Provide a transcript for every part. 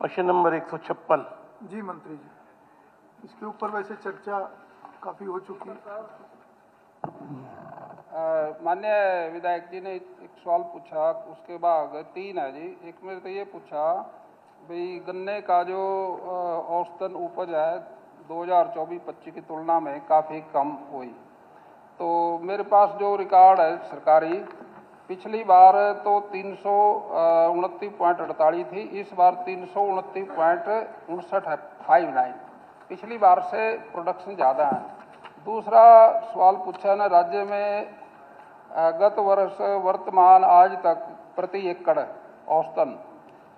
प्रश्न नंबर 156। जी मंत्री जी, इसके ऊपर वैसे चर्चा काफी हो चुकी है। माननीय विधायक जी ने एक सवाल पूछा, उसके बाद 3 है जी। एक में तो ये पूछा भाई गन्ने का जो औसतन उपज है 2024-25 की तुलना में काफ़ी कम हुई। तो मेरे पास जो रिकॉर्ड है सरकारी, पिछली बार तो 329.48 थी, इस बार 329.59 पिछली बार से प्रोडक्शन ज़्यादा है। दूसरा सवाल पूछा ना, राज्य में गत वर्ष वर्तमान आज तक प्रति एकड़ औसतन,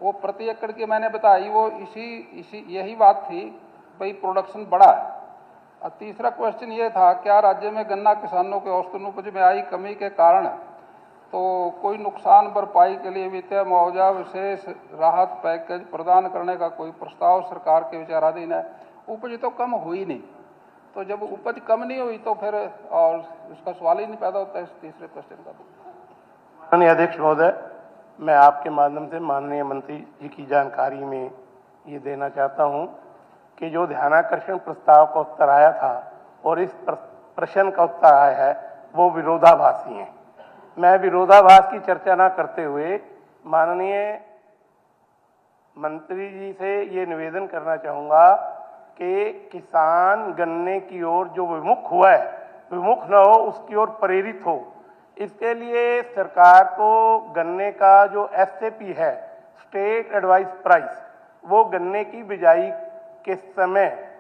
वो प्रति एकड़ की मैंने बताई, वो इसी यही बात थी भाई प्रोडक्शन बढ़ा है। और तीसरा क्वेश्चन ये था, क्या राज्य में गन्ना किसानों के औसतन उपज में आई कमी के कारण तो कोई नुकसान भरपाई के लिए वित्तीय मुआवजा विशेष राहत पैकेज प्रदान करने का कोई प्रस्ताव सरकार के विचाराधीन है। उपज तो कम हुई नहीं, तो जब उपज कम नहीं हुई तो फिर और उसका सवाल ही नहीं पैदा होता है इस तीसरे क्वेश्चन का। माननीय अध्यक्ष महोदय, मैं आपके माध्यम से माननीय मंत्री जी की जानकारी में ये देना चाहता हूँ कि जो ध्यानाकर्षण प्रस्ताव का उत्तर आया था और इस प्रश्न का उत्तर आया है वो विरोधाभासी हैं। मैं विरोधाभास की चर्चा न करते हुए माननीय मंत्री जी से ये निवेदन करना चाहूँगा कि किसान गन्ने की ओर जो विमुख हुआ है, विमुख न हो, उसकी ओर प्रेरित हो। इसके लिए सरकार को गन्ने का जो एसएपी है, स्टेट एडवाइस प्राइस, वो गन्ने की बिजाई के समय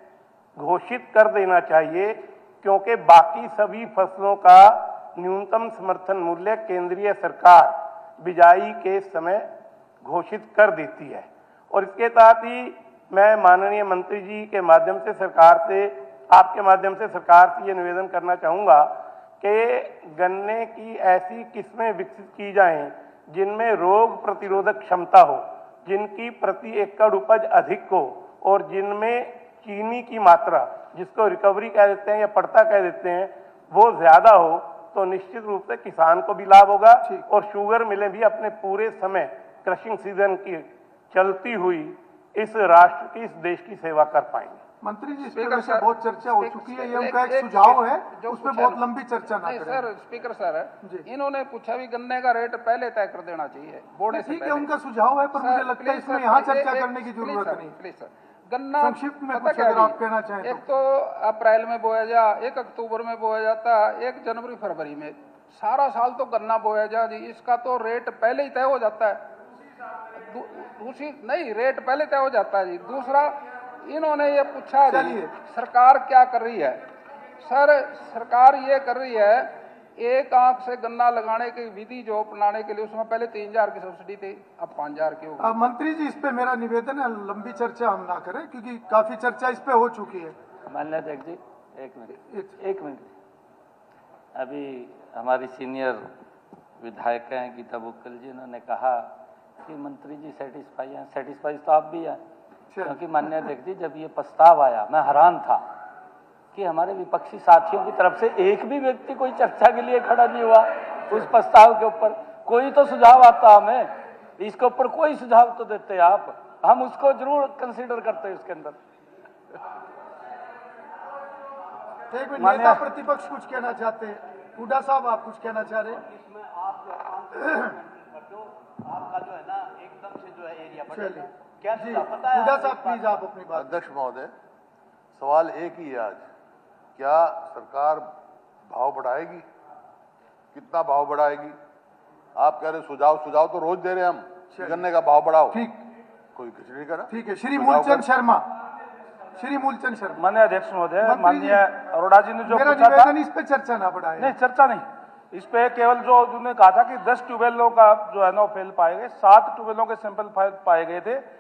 घोषित कर देना चाहिए, क्योंकि बाकी सभी फसलों का न्यूनतम समर्थन मूल्य केंद्रीय सरकार बिजाई के समय घोषित कर देती है। और इसके साथ ही मैं माननीय मंत्री जी के माध्यम से सरकार से, आपके माध्यम से सरकार से ये निवेदन करना चाहूँगा कि गन्ने की ऐसी किस्में विकसित की जाएं जिनमें रोग प्रतिरोधक क्षमता हो, जिनकी प्रति एकड़ उपज अधिक हो और जिनमें चीनी की मात्रा, जिसको रिकवरी कह देते हैं या पड़ता कह देते हैं, वो ज़्यादा हो, तो निश्चित रूप से किसान को भी लाभ होगा और शुगर मिलें भी अपने पूरे समय क्रशिंग सीजन की चलती हुई इस राष्ट्र की, इस देश की सेवा कर पाएंगे। मंत्री जी, इस पे वैसे बहुत चर्चा हो चुकी है, ये उनका एक सुझाव है, उस पर बहुत लंबी चर्चा ना करें। सर स्पीकर सर, इन्होंने पूछा भी गन्ने का रेट पहले तय कर देना चाहिए बोर्ड से। ठीक है, उनका सुझाव है, पर मुझे लगता है इसमें यहाँ चर्चा करने की जरूरत नहीं। प्लीज सर, गन्ना संक्षिप्त में कुछ अगर आप कहना चाहें। एक तो अप्रैल में बोया जा, 1 अक्टूबर में बोया जाता, 1 जनवरी फरवरी में, सारा साल तो गन्ना बोया जा जी, इसका तो रेट पहले ही तय हो जाता है। नहीं, रेट पहले तय हो जाता है जी। दूसरा, इन्होंने ये पूछा जी सरकार क्या कर रही है। सर सरकार ये कर रही है, एक आंख से गन्ना लगाने की विधि जो अपनाने के लिए, उसमें पहले 3000 की सब्सिडी थी, अब 5000 की होगी। मंत्री जी, इस पे मेरा निवेदन है, लंबी चर्चा हम ना करें, क्योंकि काफी चर्चा इस पे हो चुकी है। माननीय अध्यक्ष जी, एक मिनट। अभी हमारी सीनियर विधायक हैं गीता बुक्कल जी, उन्होंने कहा कि मंत्री जी सेटिस्फाई हैं। सेटिस्फाई तो आप भी हैं, क्योंकि माननीय अध्यक्ष जी, जब ये प्रस्ताव आया मैं हैरान था कि हमारे विपक्षी साथियों की तरफ से एक भी व्यक्ति कोई चर्चा के लिए खड़ा नहीं हुआ उस प्रस्ताव के ऊपर। कोई तो सुझाव आता हमें, इसके ऊपर कोई सुझाव तो देते आप, हम उसको जरूर कंसीडर करते हैं उसके अंदर। नेता प्रतिपक्ष कुछ कहना चाहते हैं, हुड्डा साहब आप कुछ कहना चाह रहे हैं? इसमें आप आपका जो है ना एकदम से जो है एरिया बढ़ेगा। क्या जी, पता है? हुड्डा साहब प्लीज आप अपनी बात। अध्यक्ष महोदय, सवाल एक ही है आज, क्या सरकार भाव बढ़ाएगी? कितना भाव बढ़ाएगी? आप कह रहे सुझाव तो रोज दे रहे हम, गन्ने का भाव बढ़ाओ। ठीक, कोई कुछ नहीं करा। ठीक है। श्री मूलचंद शर्मा, माननीय अध्यक्ष महोदय, माननीय अरोड़ा जी ने जो मेरा पूछा था, निवेदन इस पे चर्चा ना बढ़ाए। नहीं चर्चा नहीं, इस पे केवल जो उन्होंने कहा था कि 10 ट्यूबवेलों का जो है ना फेल पाए गए, 7 ट्यूबवेलों के सैंपल पाए गए थे।